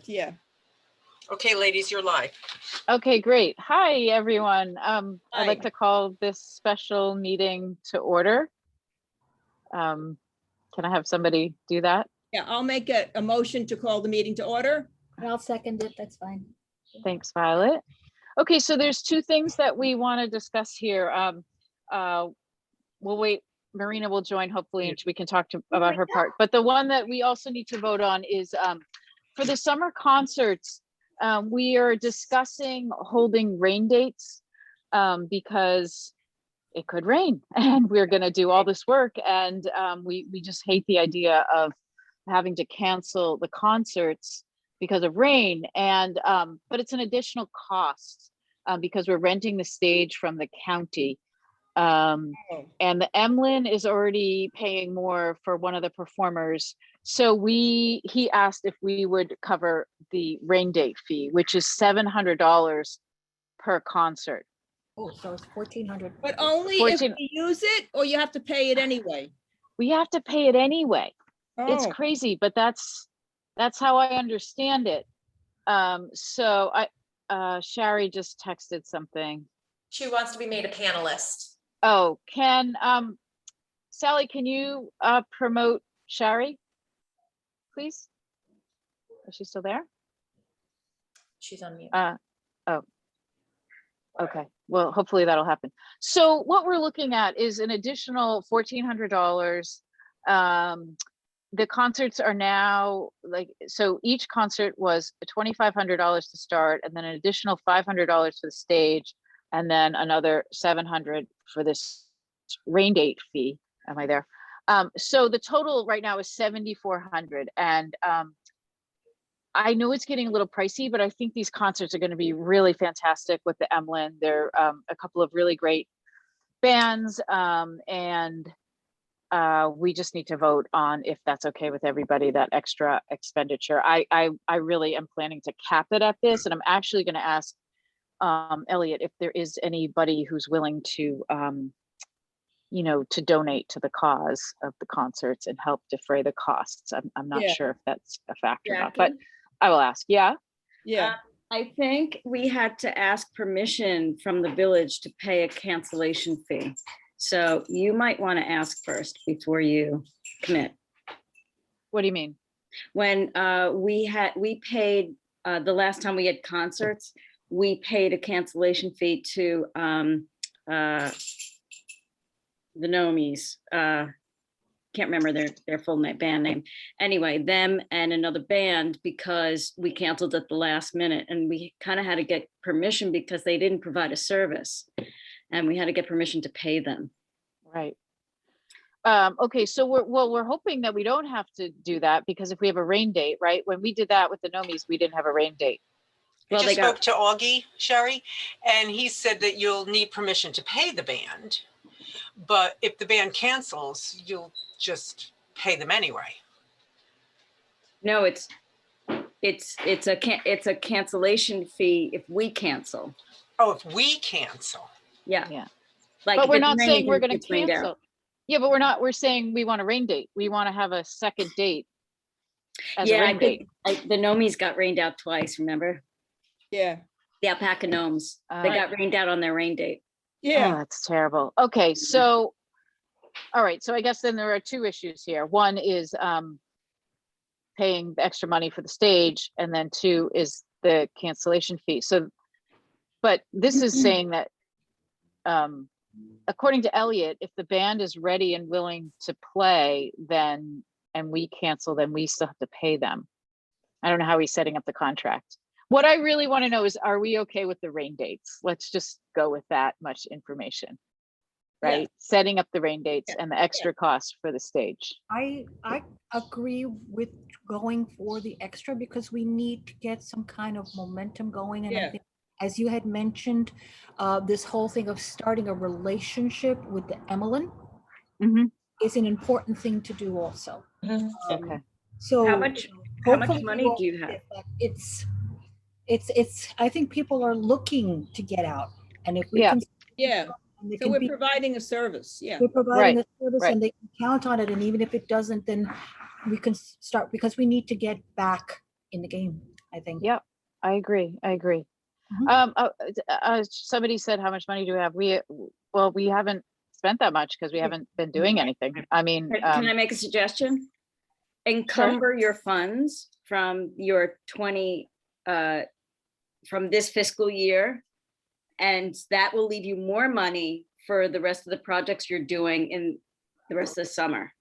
Yeah. Okay, ladies, you're live. Okay, great. Hi, everyone. I'd Hi. like to call this special meeting to order. Can I have somebody do that? Yeah, I'll make a motion to call the meeting to order. And I'll second it, that's fine. Thanks, Violet. Okay, so there's two things that we want to discuss here. We'll wait. Marina will join hopefully, and we can talk about her part. But the one that we also need to vote on is for the summer concerts. We are discussing holding rain dates because it could rain and we're going to do all this work. And we just hate the idea of having to cancel the concerts because of rain. And but it's an additional cost because we're renting the stage from the county. And the Emlyn is already paying more for one of the performers. So he asked if we would cover the rain date fee, which is $700 per concert. Oh, so it's 1,400. But only 14 if we use it, or you have to pay it anyway? We have to pay it anyway. It's Oh, crazy, but that's how I understand it. So Shari just texted something. She wants to be made a panelist. Oh, Sally, can you promote Shari, please? Is she still there? She's on mute. Oh, okay. Well, hopefully that'll happen. So what we're looking at is an additional $1,400. The concerts are now so each concert was $2,500 to start, and then an additional $500 for the stage, and then another $700 for this rain date fee. Am I there? So the total right now is $7,400. And I know it's getting a little pricey, but I think these concerts are going to be really fantastic with the Emlyn. They're a couple of really great bands. And we just need to vote on if that's okay with everybody, that extra expenditure. I really am planning to cap it at this. And I'm actually going to ask Elliot if there is anybody who's willing to to donate to the cause of the concerts and help defray the costs. I'm not sure if that's a factor or not, but I will ask. Yeah. I think we had to ask permission from the village to pay a cancellation fee. So you might want to ask first before you commit. What do you mean? When we paid the last time we had concerts, we paid a cancellation fee to the Nomies. Can't remember their full band name. Anyway, them and another band, because we canceled at the last minute, and we kind of had to get permission because they didn't provide a service, and we had to get permission to pay them. Right. Okay, so we're hoping that we don't have to do that, because if we have a rain date, right? When we did that with the Nomies, we didn't have a rain date. I just spoke to Augie, Shari, and he said that you'll need permission to pay the band, but if the band cancels, you'll just pay them anyway. No, it's a cancellation fee if we cancel. Oh, if we cancel. Yeah. Like, but we're not saying we're going to cancel. Yeah, but we're saying we want a rain date. We want to have a second date as a rain date. The Nomies got rained out twice, remember? Yeah. The alpaca gnomes. They got rained out on their rain date. Yeah. Oh, that's terrible. Okay, so all right, so I guess then there are two issues here. One is paying the extra money for the stage, and then two is the cancellation fee. So, but this is saying that according to Elliot, if the band is ready and willing to play, then, and we cancel, then we still have to pay them. I don't know how he's setting up the contract. What I really want to know is, are we okay with the rain dates? Let's just go with that much information, right? Yeah. Setting up the rain dates and the extra cost for the stage. I agree with going for the extra, because we need to get some kind of momentum going. And I think, as you had mentioned, this whole thing of starting a relationship with the Emlyn is an important thing to do also. Okay. So how much money do you have? It's I think people are looking to get out, and if we can, so we're providing a service. We're providing a service, and they can count on it. And even if it doesn't, then we can start, because we need to get back in the game. I think. Yeah, I agree. I agree. Mhm. Somebody said, how much money do we have? Well, we haven't spent that much because we haven't been doing anything. I mean, Can I make a suggestion? Encumber your funds from your 20, from this fiscal year. And that will leave you more money for the rest of the projects you're doing in the rest of the summer.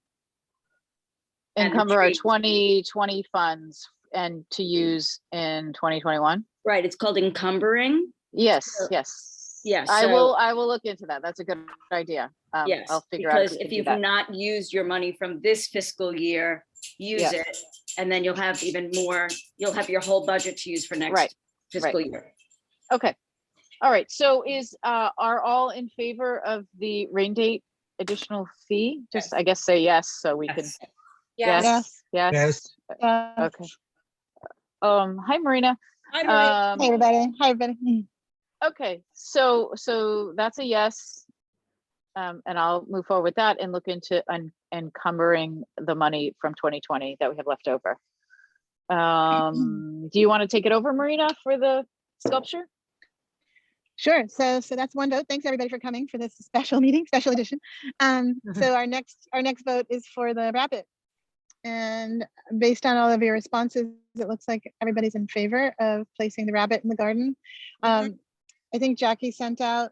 and the encumber our trees. 2020 funds and to use in 2021. Right, it's called encumbering. Yes, So- yes. Yeah, I so- will look into that. That's a good idea. Yes, I'll figure out. because if you've not used your money from this fiscal year, use Yeah. it, and then you'll have even more, you'll have your whole budget to use for Right, next fiscal year. Okay. All right. So are all in favor of the rain date additional fee? Just, I guess, say yes, so we can. Yes. Yes. Okay. Hi, Marina. Hi, Maria. Hey, everybody. Hi, everybody. Okay, so that's a yes. And I'll move forward with that and look into encumbering the money from 2020 that we have left over. Do you want to take it over, Marina, for the sculpture? Sure. So that's one vote. Thanks everybody for coming for this special meeting, special edition. So our next vote is for the rabbit. And based on all of your responses, it looks like everybody's in favor of placing the rabbit in the garden. I think Jackie sent out,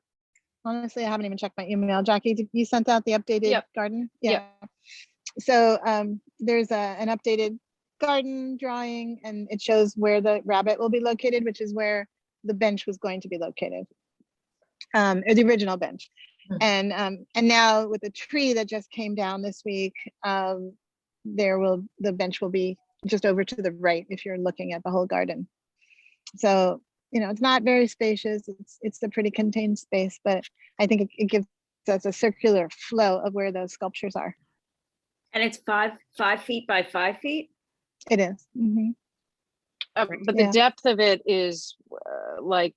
honestly, I haven't even checked my email. Jackie, you sent out the updated Yep. garden? Yep. Yeah. So there's an updated garden drawing and it shows where the rabbit will be located, which is where the bench was going to be located, or the original bench. And now with the tree that just came down this week, the bench will be just over to the right if you're looking at the whole garden. So, it's not very spacious. It's a pretty contained space, but I think it gives us a circular flow of where those sculptures are. And it's 5 feet by 5 feet? It is. Mhm. But the Yeah. depth of it is like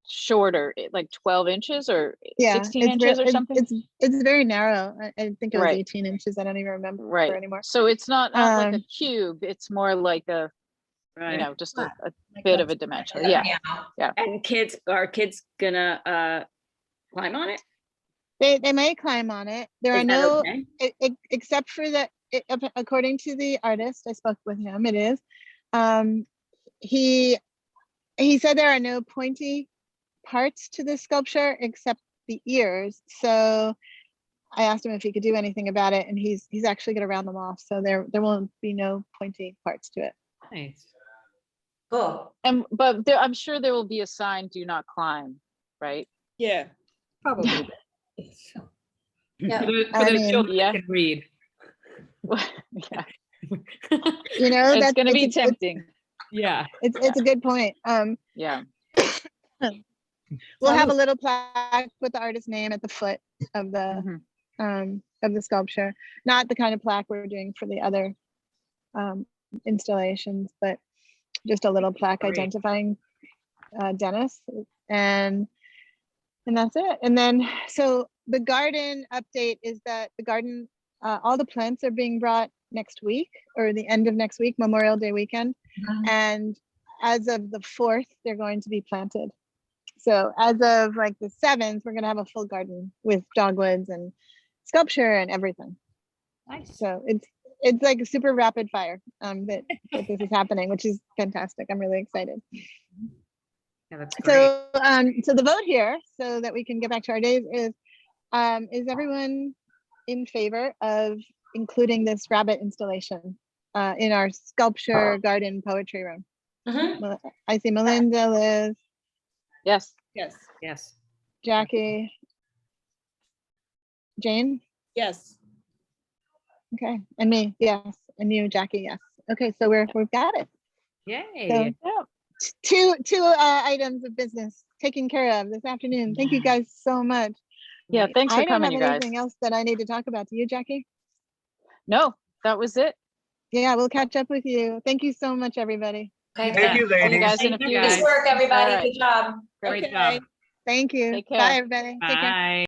shorter, like 12 inches or Yeah, 16 inches or something? It's very narrow. I think it was Right. 18 inches. I don't even remember Right. anymore. So it's not like a Um, cube, it's more like a, Right. just a Like bit a- of a dimension. Yeah. And are kids gonna climb on it? They may climb on it. There Is are that no, okay? except for that, according to the artist, I spoke with him, it is. He said there are no pointy parts to this sculpture except the ears. So I asked him if he could do anything about it, and he's actually gonna round them off. So there won't be no pointy parts to it. Nice. Cool. But I'm sure there will be a sign, do not climb, right? Yeah. Probably. Yeah. I mean, Yeah. Can read. Yeah. It's It's gonna be tempting. Yeah. It's a good point. Yeah. We'll have a little plaque with the artist's name at the foot of Mhm. the sculpture. Not the kind of plaque we're doing for the other installations, but just a little plaque Great. identifying Dennis, and that's it. And then so the garden update is that the garden, all the plants are being brought next week or the end of next week, Memorial Day weekend. And as of the 4th, they're going to be planted. So as of like the 7th, we're gonna have a full garden with dogwoods and sculpture and everything. Nice. So it's like a super rapid fire that this is happening, which is fantastic. I'm really excited. Yeah, that's great. So so the vote here, so that we can get back to our days, is everyone in favor of including this rabbit installation in our sculpture garden poetry room? Mhm. I see Melinda, Liz, Yes. Yes. Yes. Jackie, Jane. Yes. Okay, and me, yes, and you, Jackie, yes. Okay, so we've got it. Yay. So two items of business taken care of this afternoon. Thank you guys so much. Yeah, thanks for I don't coming, have you guys. anything else that I need to talk about. Do you, Jackie? No, that was it. Yeah, we'll catch up with you. Thank you so much, everybody. Okay. Thank good. you, See you guys in a Thank you, few Nice guys. days. work, everybody. All right. Good job. Great Okay. job. Thank you. Take care. Bye, everybody. Take care. Bye.